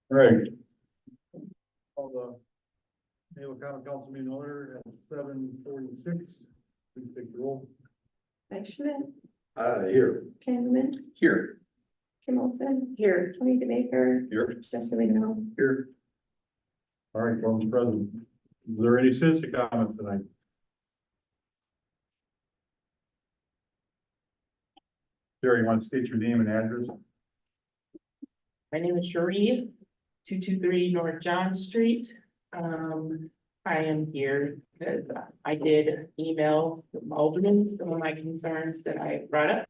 All right. Call the Mayville County Council meeting order at 7:46. Please take the roll. Mike Schmidt, Here. Ken Newman, Here. Kim Olson. Here. Tony DeBaker, Here. Jesse Lino. Here. All right, Council President. Is there any citizen comments tonight? Jerry, you want to state your name and address? My name is Cherie, 223 North John Street. I am here because I did email the aldermen some of my concerns that I brought up.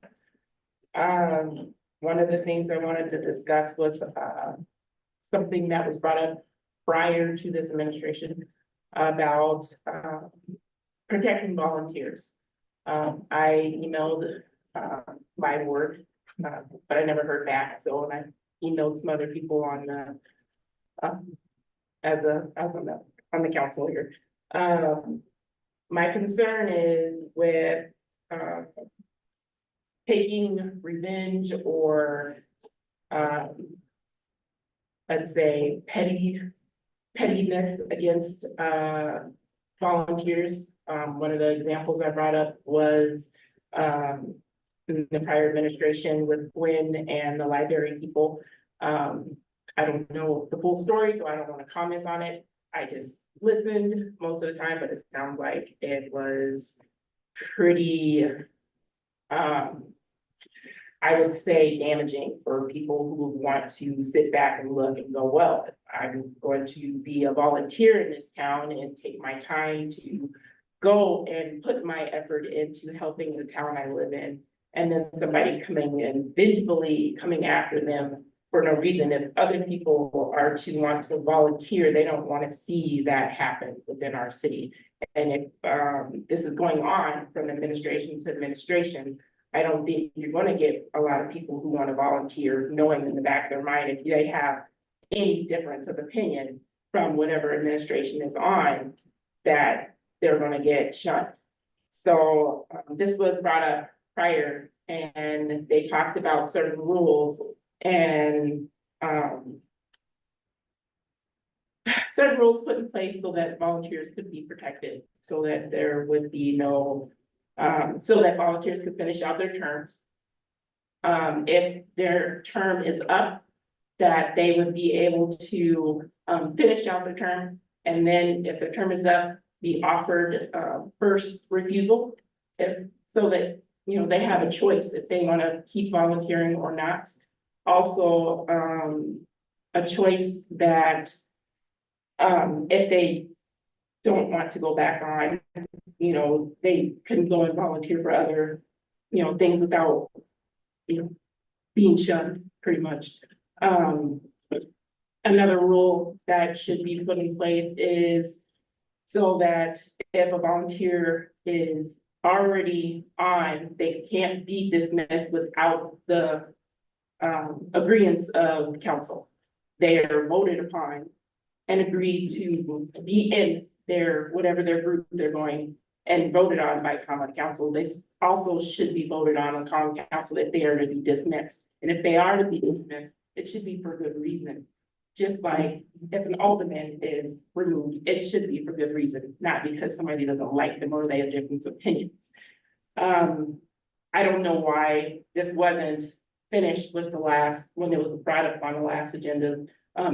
One of the things I wanted to discuss was something that was brought up prior to this administration about protecting volunteers. I emailed my word, but I never heard back. So when I emailed some other people on on the council here. My concern is with taking revenge or let's say pettiness against volunteers. One of the examples I brought up was in the prior administration with Gwen and the library people. I don't know the full story, so I don't want to comment on it. I just listened most of the time, but it sounds like it was pretty, I would say damaging for people who want to sit back and look and go, well, I'm going to be a volunteer in this town and take my time to go and put my effort into helping the town I live in. And then somebody coming and vengefully coming after them for no reason. If other people are to want to volunteer, they don't want to see that happen within our city. And if this is going on from administration to administration, I don't think you're going to get a lot of people who want to volunteer, knowing in the back of their mind, if they have any difference of opinion from whatever administration is on, that they're going to get shunned. So this was brought up prior, and they talked about certain rules and certain rules put in place so that volunteers could be protected, so that there would be no, so that volunteers could finish out their terms. If their term is up, that they would be able to finish out their term, and then if their term is up, be offered first refusal, so that they have a choice if they want to keep volunteering or not. Also, a choice that if they don't want to go back on, they can go and volunteer for other, things without, being shunned, pretty much. Another rule that should be put in place is so that if a volunteer is already on, they can't be dismissed without the agreement of council. They are voted upon and agreed to be in their, whatever their group they're going, and voted on by common council. They also should be voted on common council if they are to be dismissed. And if they are to be dismissed, it should be for good reason. Just like if an alderman is removed, it should be for good reason, not because somebody doesn't like them or they have different opinions. I don't know why this wasn't finished with the last, when it was brought up on the last agenda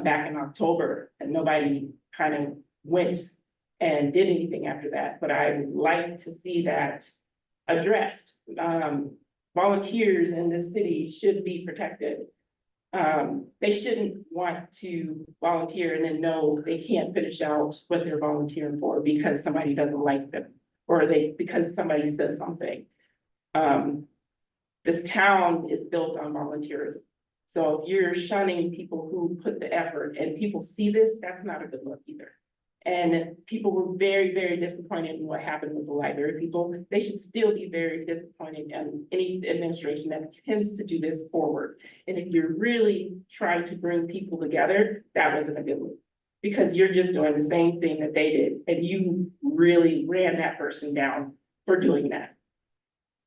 back in October, and nobody kind of went and did anything after that, but I would like to see that addressed. Volunteers in this city should be protected. They shouldn't want to volunteer and then know they can't finish out what they're volunteering for because somebody doesn't like them, or because somebody said something. This town is built on volunteerism. So if you're shunning people who put the effort and people see this, that's not a good look either. And people were very, very disappointed in what happened with the library people. They should still be very disappointed in any administration that tends to do this forward. And if you're really trying to bring people together, that wasn't a good look. Because you're just doing the same thing that they did, and you really ran that person down for doing that.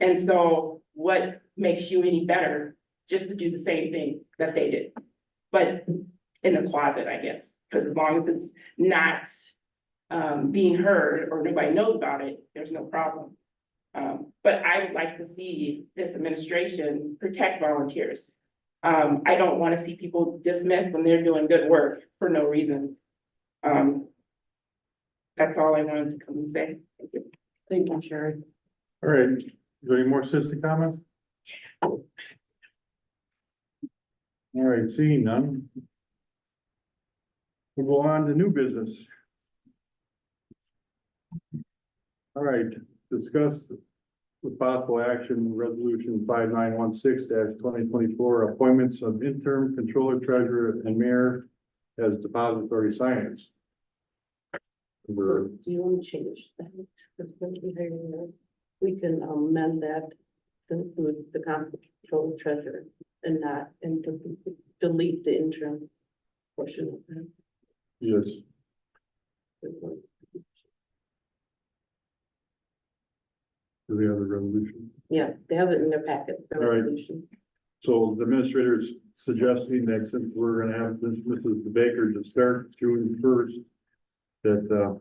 And so what makes you any better just to do the same thing that they did? But in the closet, I guess, because as long as it's not being heard or nobody knows about it, there's no problem. But I would like to see this administration protect volunteers. I don't want to see people dismissed when they're doing good work for no reason. That's all I wanted to come and say. Thank you. Thank you, Sherry. All right, is there any more citizen comments? All right, seeing none. We'll go on to new business. All right, discuss with possible action, resolution 5916-2024, appointments of interim controller, treasurer, and mayor as depository signers. So do you want to change that? We can amend that to include the comptroller treasurer and not, and to delete the interim portion of that. Yes, do we have a resolution? Yeah, they have it in their packet, the All right. resolution. So the administrator is suggesting that since we're gonna have this Mrs. Baker to start June 1st, that,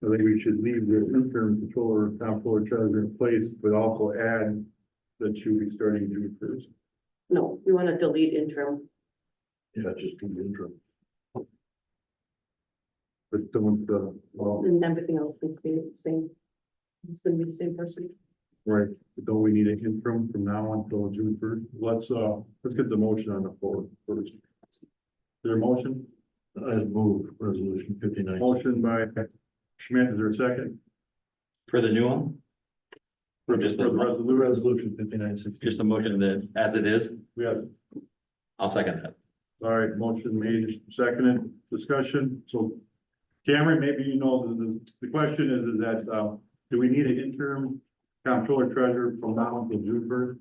I think we should leave the interim controller, comptroller, treasurer in place, but also add that she'll be starting June 1st. No, we want to delete interim. Yeah, just do the interim. But don't, well, And everything else is the same. It's gonna be the same person. right, but don't we need an interim from now until June 1st? Let's get the motion on the floor first. Is there a motion? I move resolution 59. Motion by Schmidt, is there a second? For the new one? For just the the- resolution 5916. Just a motion that as it is, We have, I'll second that. all right, motion made, seconded, discussion, so Cameron, maybe you know, the question is that, do we need an interim comptroller treasurer from now until June 1st?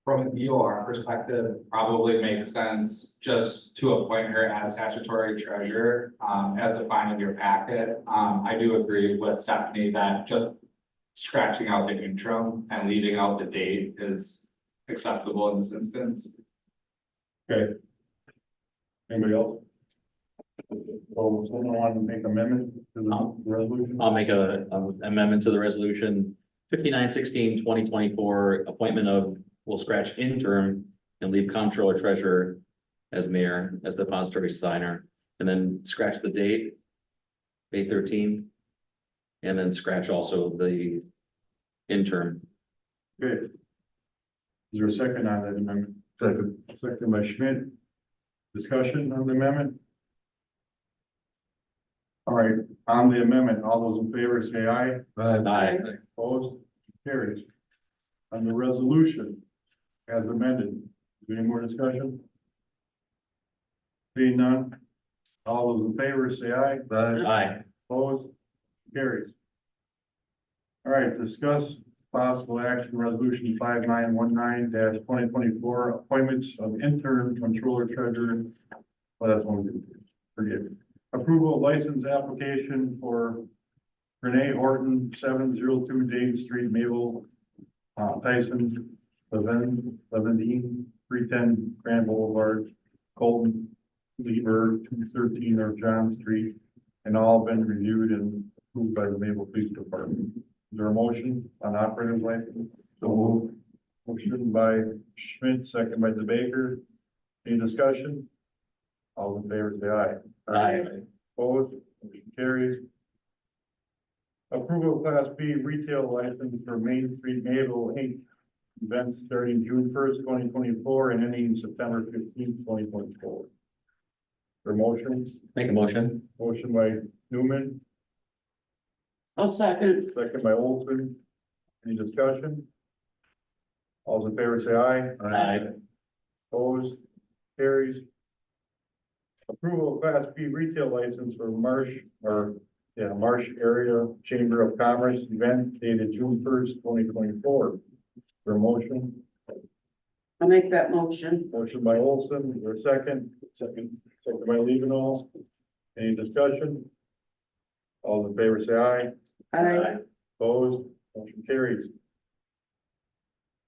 From an EOR perspective, probably makes sense just to appoint her as statutory treasurer, as defined in your packet. I do agree with Stephanie that just scratching out the interim and leaving out the date is acceptable in this instance. Okay. Anybody else? So someone want to make amendment to the resolution? I'll make a amendment to the resolution 5916-2024 appointment of, we'll scratch interim and leave comptroller treasurer as mayor, as depository signer, and then scratch the date, May 13th. And then scratch also the interim. Okay. Is there a second on that amendment? Second. Second by Schmidt. Discussion on the amendment? All right, on the amendment, all those in favor say aye. Aye. Opposed? Carries. On the resolution as amended, is there any more discussion? Being none, all those in favor say aye. Aye. Opposed? Carries. All right, discuss possible action resolution 5919-2024, appointments of intern controller treasurer. Well, that's one we did. Forgive me. Approval of license application for Renee Horton, 702 James Street, Mayville, Tyson, Levin, 310 Grand Boulevard, Colton, Lieber, 213 North John Street, and all been reviewed and approved by the Mayville Police Department. Is there a motion on operator's license? So moved. Motion by Schmidt, second by DeBaker. Any discussion? All in favor, say aye. Aye. Opposed, motion carries. Approval of Class B retail license for Main Street Mayville Inc. Events starting June 1st, 2024 and ending September 15th, 2024. For motions, Make a motion. motion by Newman, I'll second. second by Olson. Any discussion? All those in favor say aye. Aye. Opposed, carries. Approval of Class B retail license for Marsh Area Chamber of Commerce event dated June 1st, 2024. For motion, I'll make that motion. motion by Olson, is there a second? Second by Levin. Any discussion? All in favor say aye. Aye. Opposed, motion carries.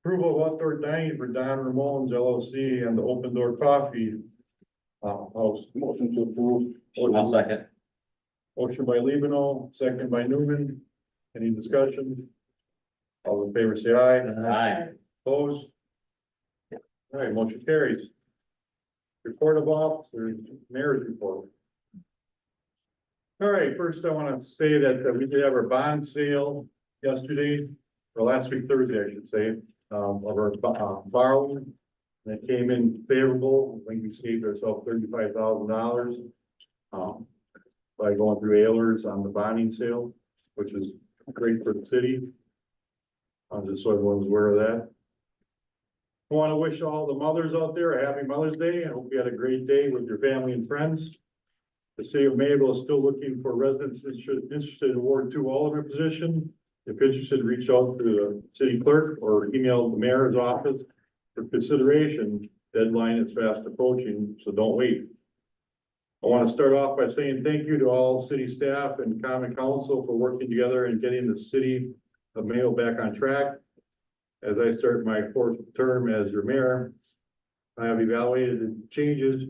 Approval of outdoor dining for Don Ramones LLC and the Open Door Coffee House. Motion to approve. I'll second. Motion by Levino, second by Newman. Any discussion? All in favor, say aye. Aye. Opposed? All right, motion carries. Report of officers, mayor's report. All right, first I want to say that we did have our bond sale yesterday, or last week Thursday, I should say, of our borrowing. And it came in favorable. I think we saved ourselves $35,000 by going through Ayers on the bonding sale, which is great for the city. Just so everyone's aware of that. I want to wish all the mothers out there a happy Mother's Day. I hope you had a great day with your family and friends. The city of Mayville is still looking for residents interested in Ward 2 Alderman position. If interested, reach out to the city clerk or email the mayor's office for consideration. Deadline is fast approaching, so don't wait. I want to start off by saying thank you to all city staff and common council for working together and getting the city of Mayville back on track. As I start my fourth term as your mayor, I have evaluated the changes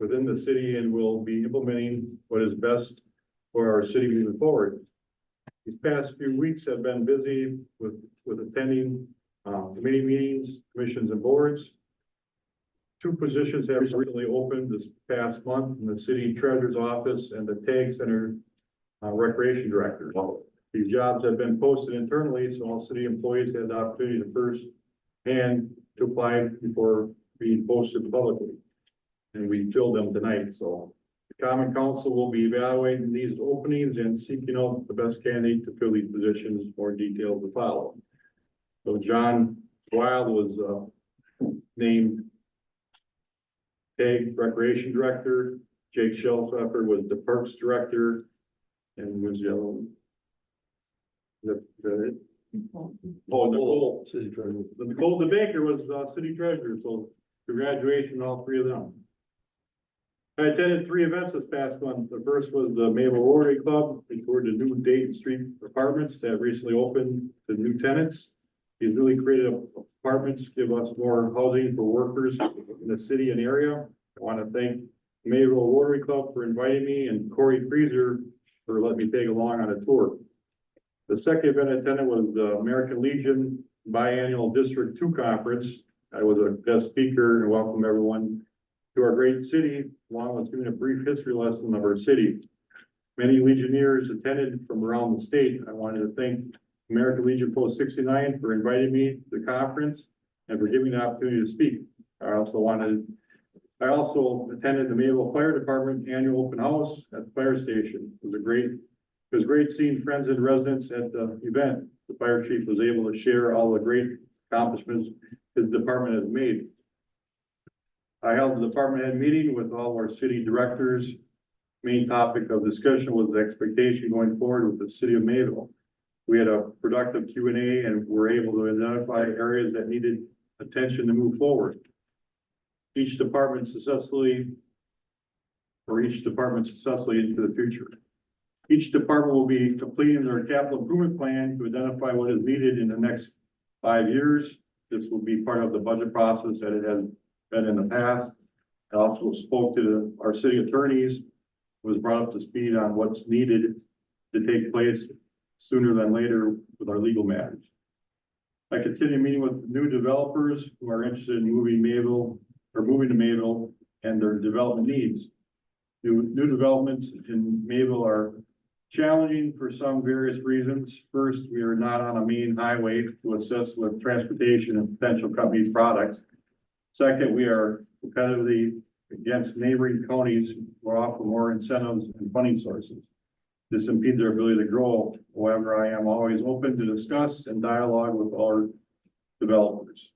within the city and will be implementing what is best for our city moving forward. These past few weeks have been busy with attending committee meetings, commissions and boards. 2 positions have recently opened this past month in the city treasurer's office and the tag center recreation director. These jobs have been posted internally, so all city employees had the opportunity to first hand to apply before being posted publicly. And we filled them tonight, so the common council will be evaluating these openings and seeking out the best candidate to fill these positions. More details to follow. So John Wild was named Tag Recreation Director. Jake Shelfeffer was the Parks Director, and was the other one. Nicole. City treasurer. Nicole DeBaker was city treasurer, so congratulations to all 3 of them. I attended 3 events this past month. The first was the Mayville Rotary Club. We toured the new Dayton Street apartments that recently opened to new tenants. These newly created apartments give us more housing for workers in the city and area. I want to thank Mayville Rotary Club for inviting me and Corey Freezer for letting me take along on a tour. The second event I attended was the American Legion Biannual District 2 Conference. I was a guest speaker and welcome everyone to our great city, along with giving a brief history lesson of our city. Many Legionnaires attended from around the state. I wanted to thank American Legion Post 69 for inviting me to the conference and for giving me the opportunity to speak. I also attended the Mayville Fire Department Annual Open House at the fire station. It was great seeing friends and residents at the event. The fire chief was able to share all the great accomplishments his department has made. I held the department head meeting with all our city directors. Main topic of discussion was the expectation going forward with the city of Mayville. We had a productive Q&A and were able to identify areas that needed attention to move forward. Each department successfully into the future. Each department will be completing their capital improvement plan to identify what is needed in the next 5 years. This will be part of the budget process that it has been in the past. I also spoke to our city attorneys, was brought up to speed on what's needed to take place sooner than later with our legal matters. I continue meeting with new developers who are interested in moving to Mayville and their development needs. New developments in Mayville are challenging for some various reasons. First, we are not on a main highway to assist with transportation and potential company products. Second, we are competitively against neighboring counties who offer more incentives and funding sources. This impedes our ability to grow. However, I am always open to discuss and dialogue with our developers.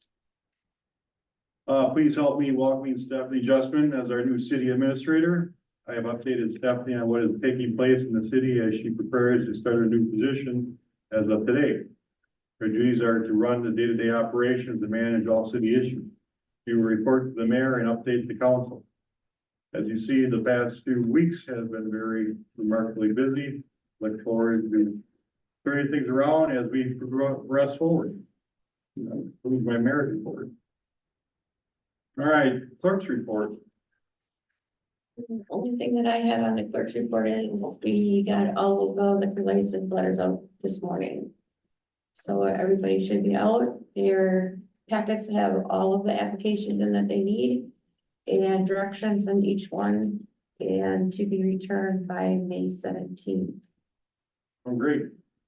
Please help me welcoming Stephanie Justman as our new city administrator. I have updated Stephanie on what is taking place in the city as she prepares to start a new position as of today. Her duties are to run the day-to-day operations and manage all city issues. She will report to the mayor and update the council. As you see, the past few weeks have been very remarkably busy. Look forward to turning things around as we progress forward. Who's my mayor's report? All right, clerk's report. The only thing that I have on the clerk's report is we got all of the liquor license letters out this morning. So everybody should be out. Their packets have all of the applications in that they need and directions on each one, and to be returned by May 17th. Oh, great,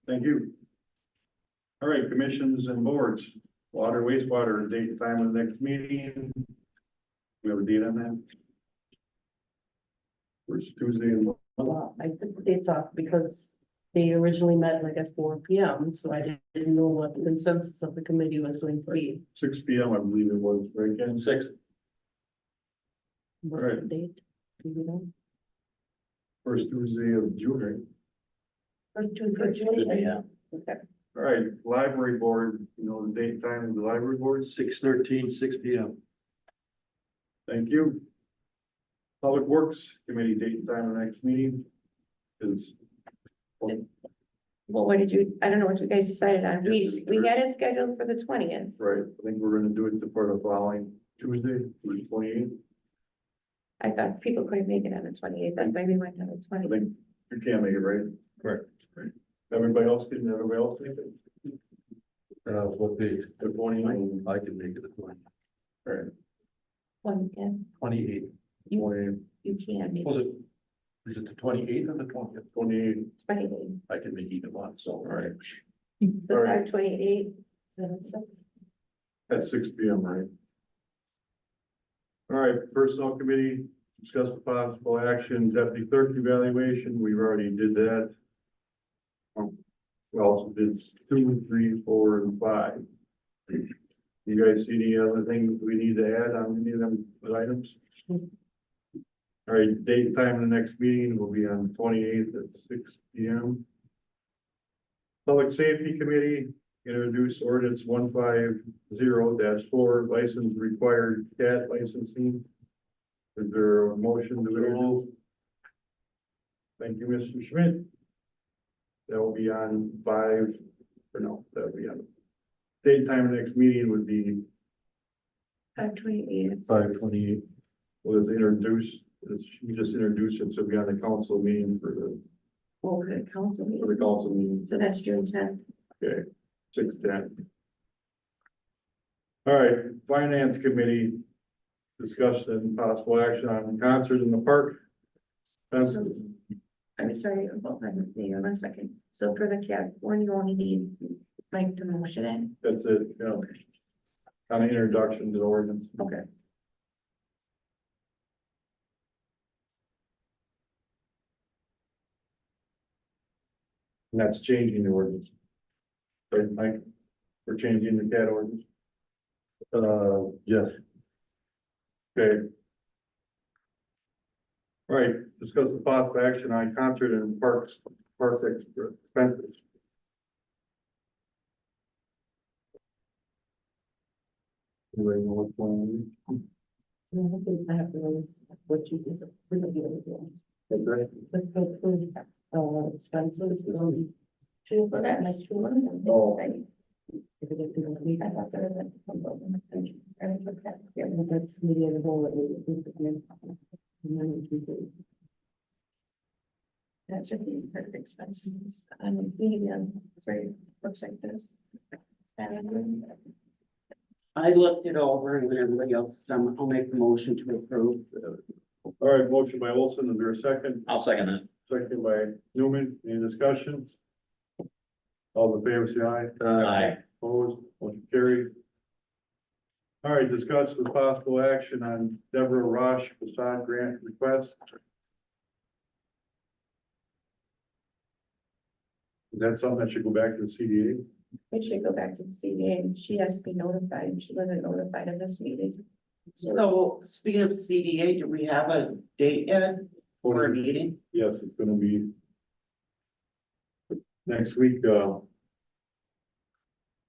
thank you. All right, commissions and boards, water, wastewater, date and time of the next meeting. We have a date on that? First Tuesday and Well, I took the dates off because they originally met like at 4 p.m. So I didn't know what the consensus of the committee was going to be. 6 p.m. I believe it was, right, Ken? 6. What's the date? Do you know? First Tuesday of June, right? First Tuesday. Yeah. Okay. All right, library board, you know, the date and time of the library board? 6:13, 6 p.m. Thank you. Public Works Committee, date and time of the next meeting is. Well, what did you, I don't know what you guys decided on. We had it scheduled for the 20th. Right, I think we're gonna do it for the following Tuesday, the 28th. I thought people couldn't make it on the 28th. That's why we went on the I 20th. think you can't make it, right? Correct. Right. Everybody else make it? What date? The 28th. I can make it the 20. All right. One, yeah, 28. you can make Was it, is it the 28th or the 20th? 28th. 28th. I can make either one, so. All right, The All right. 528. So at 6 p.m., right? All right, Personnel Committee, discuss possible action, deputy clerk evaluation, we already did that. We also did 2, 3, 4, and 5. You guys see any other things we need to add on any of them items? All right, date and time of the next meeting will be on the 28th at 6 p.m. Public Safety Committee, introduce ordinance 150-4, license required cat licensing. Is there a motion to introduce? Thank you, Mr. Schmidt. That will be on 5, or no, that will be on. Date and time of the next meeting would be, 528. 5:28. was introduced, you just introduced it, so it'll be on the council meeting for the Over the council meeting. council meeting. So that's June 10th. Okay, 6:10. All right, Finance Committee, discussion and possible action on concert in the park. Fences. I'm sorry, hold on, hang on 1 second. So for the cat one, you only need Mike to motion it. That's it, you know. Kind of introduction to the ordinance. Okay. And that's changing the ordinance. Right, Mike? We're changing the cat ordinance. Yes. Okay. All right, discuss the possible action on concert and parks expenses. Anybody know what's going on? I have to know what you did. We're gonna do it. That's right. Let's go through, expenses. Well, that makes two of them. Oh. If it gets in the week, I thought there was a. yeah, but that's media the whole that we do the plan. And then we do. That should be perfect expenses. Medium, sorry, looks like this. I looked it over and everybody else, I'll make the motion to approve. All right, motion by Olson, is there a second? I'll second that. Second by Newman, any discussion? All in favor, say aye. Aye. Opposed, motion carried. All right, discuss with possible action on Deborah Roche facade grant request. Is that something that should go back to the CDA? It should go back to the CDA and she has to be notified. She wasn't notified of this meeting. So speaking of CDA, do we have a date yet for a meeting? Yes, it's gonna be next week,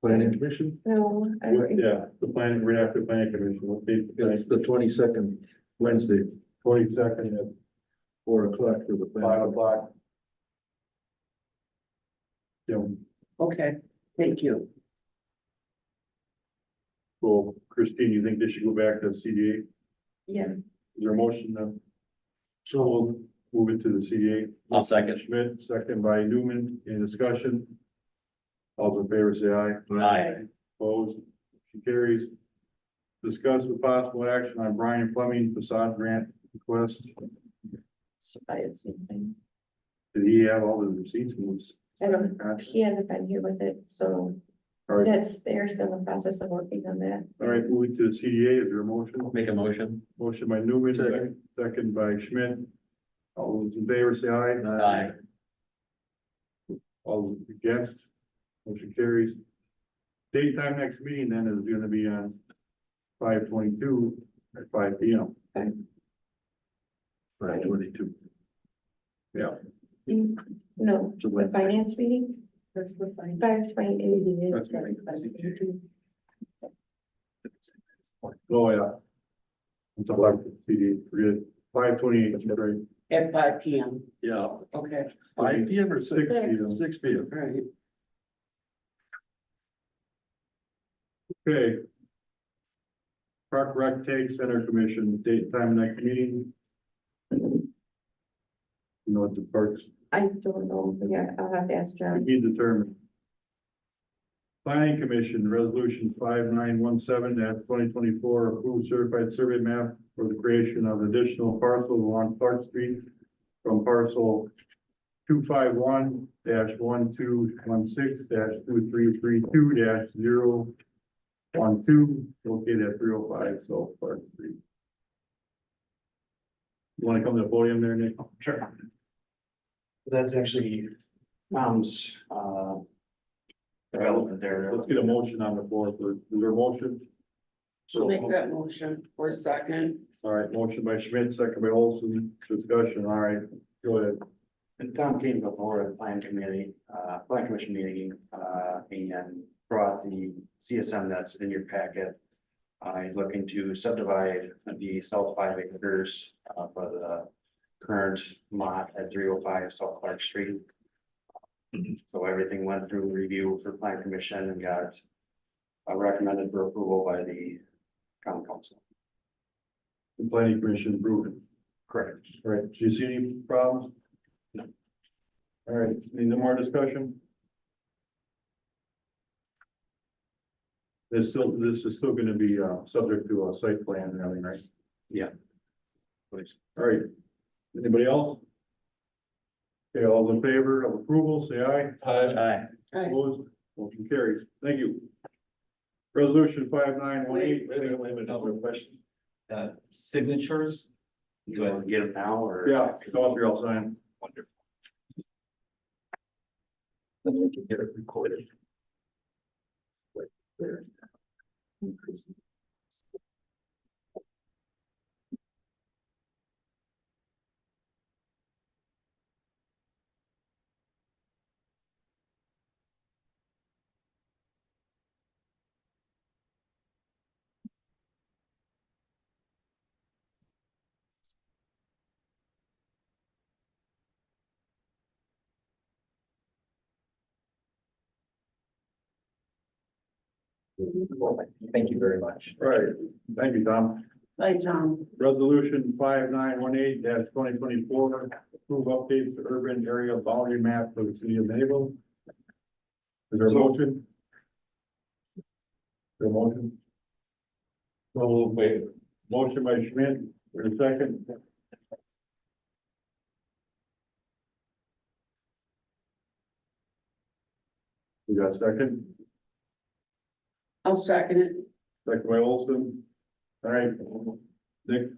Planning Commission? No, yeah, the planning, right after planning commission, what date? It's the 22nd, Wednesday, 22nd at 4 o'clock for the 5 planning. o'clock. Yeah, Okay, thank you. So Christine, you think they should go back to the CDA? Yeah, Is there a motion to? So we'll move it to the CDA. I'll second. Schmidt, second by Newman, any discussion? All those in favor say aye. Aye. Opposed, motion carries. Discuss with possible action on Brian Fleming facade grant request. so I have something. Did he have all the receipts and was? I don't, he hasn't been here with it, so All right, they're still in the process of working on that. all right, moving to the CDA, is there a motion? Make a motion. Motion by Newman, Second. second by Schmidt. All those in favor say aye. Aye. All those against, motion carries. Date time next meeting then is gonna be on 5/22 at 5 P M. Right, 22. Yeah, No, So the when- finance meeting, That's what I. 5/28. that's right. Oh, yeah. I'm talking about the CD, forget, 5/28, right? At 5 p.m. Yeah, Okay. 5 PM or 6 Six. PM? 6 PM. Right. Okay. Park Rec Take Center Commission, date, time, next meeting. You know what the parks, I don't know, yeah, I'll have to ask to John. be determined. Planning Commission, Resolution 5917 twenty twenty-four, approved certified survey map for the creation of additional parcels along Clark Street from parcel 251-1216-2332-012, located at 305 South Clark Street. You wanna come to the podium there, Nick? Sure. That's actually, Tom's, development there. Let's get a motion on the floor for, is there a motion? So make that motion for a second. All right, motion by Schmidt, second by Olson, discussion, all right, go ahead. And Tom came before the plan committee, plan commission meeting, and brought the CSM that's in your packet. He's looking to subdivide the south 5 acres, for the current lot at 305 South Clark Street. So everything went through review for plan commission and got recommended for approval by the common council. The planning commission approved it. Correct. All right, do you see any problems? No. All right, any more discussion? This is still gonna be, subject to a site plan and everything, right? Yeah. Please. All right, anybody else? Okay, all in favor of approval, say aye. Aye. Opposed, motion carries, thank you. Resolution 5918. Wait a minute, another question. Signatures? Do I get them now or? Yeah, go up here, I'll sign. Wonderful. Then we can get it recorded. There. Thank you very much. All right, thank you, Tom. Bye, Tom. Resolution 5918 twenty twenty-four, approve updates to urban area boundary map for the city of Mayville. Is there a motion? Is there a motion? So, wait, motion by Schmidt, for a second. We got a second, I'll second it. second by Olson. All right, Nick,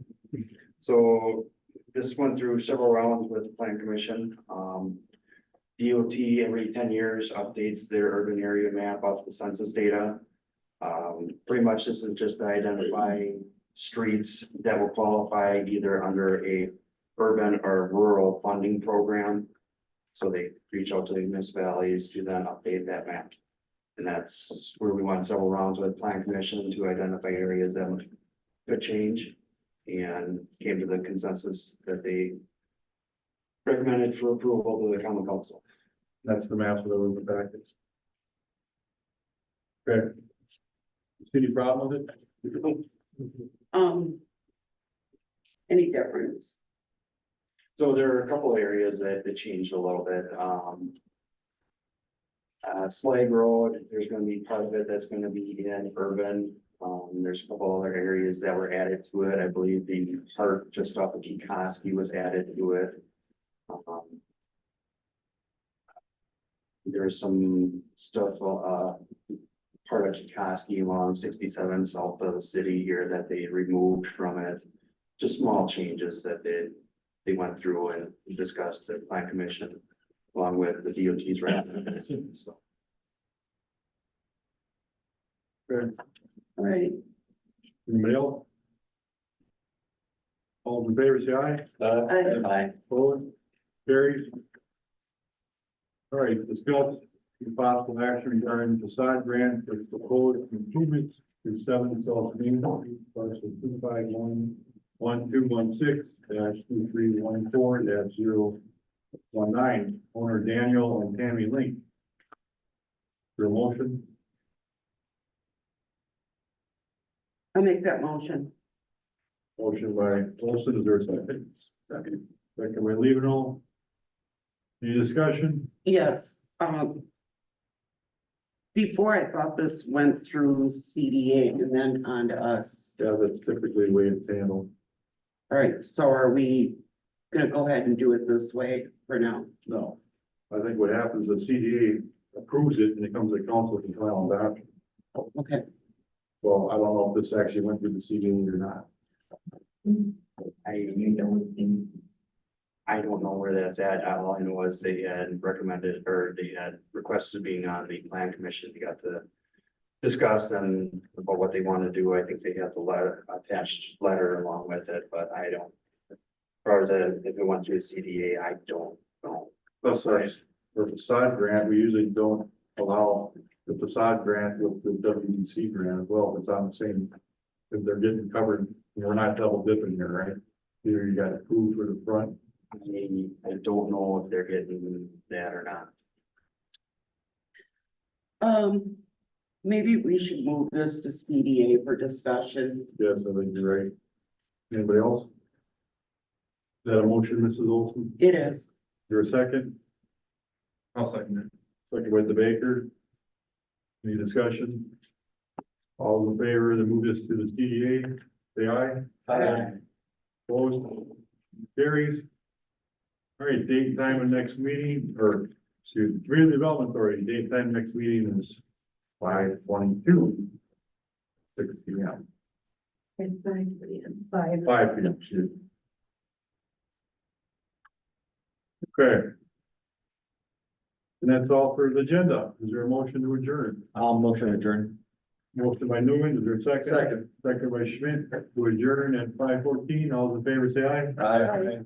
So this went through several rounds with the plan commission. DOT every 10 years updates their urban area map off the census data. Pretty much this is just identifying streets that will qualify either under a urban or rural funding program. So they reach out to the municipalities to then update that map. And that's where we went several rounds with plan commission to identify areas that could change. And came to the consensus that they recommended for approval to the common council. that's the maps that are in the packets. Okay. Any problem with it? Any difference? So there are a couple areas that changed a little bit, Slag Road, there's gonna be part of it that's gonna be in urban. There's a couple other areas that were added to it. I believe the park just off of Kikoski was added to it. There's some stuff, part of Kikoski along 67 south of the city here that they removed from it. Just small changes that they went through and discussed the plan commission along with the DOT's recommendation, so. Okay, All right, anybody else? All in favor, say aye. I, Opposed? Carries. All right, discuss the possible action regarding facade grant for proposed improvements to 7 South Main Street, parcel 251-1216-2314-019, owner Daniel and Tammy Link. Your motion, I make that motion. motion by Olson, is there a second? Second. Second by Levino. Any discussion? Yes, before I thought this went through CDA and then on to us. Yeah, that's typically the way it's handled. All right, so are we gonna go ahead and do it this way for now? No, I think what happens is CDA approves it and it comes to council for final adoption. Okay, Well, I don't know if this actually went through the CDA or not. I don't know where that's at. All I know is they had recommended, or they had requested being on the plan commission. They got to discuss them about what they want to do. I think they have the letter, attached letter along with it, but I don't. As far as if it went through the CDA, I don't know. Plus, for facade grant, we usually don't allow the facade grant with the WDC grant as well. If it's on the same, if they're getting covered, we're not double dipping here, right? Either you got approved for the front. I don't know if they're getting that or not. maybe we should move this to CDA for discussion. Yes, I think you're right. Anybody else? Is that a motion, Mrs. Olson? It is. You're a second? I'll second it. Second by the Baker. Any discussion? All in favor to move this to the CDA, say aye. Aye. Opposed? Carries. All right, date and time of next meeting, or excuse me, Community Development Authority, date and time next meeting is 5/22. 6 P.M. 5 P.M. excuse me. Okay. And that's all for the agenda. Is there a motion to adjourn? Motion to adjourn. Motion by Newman, is there a second? Second by Schmidt to adjourn at 5:14. All those in favor say aye. Aye.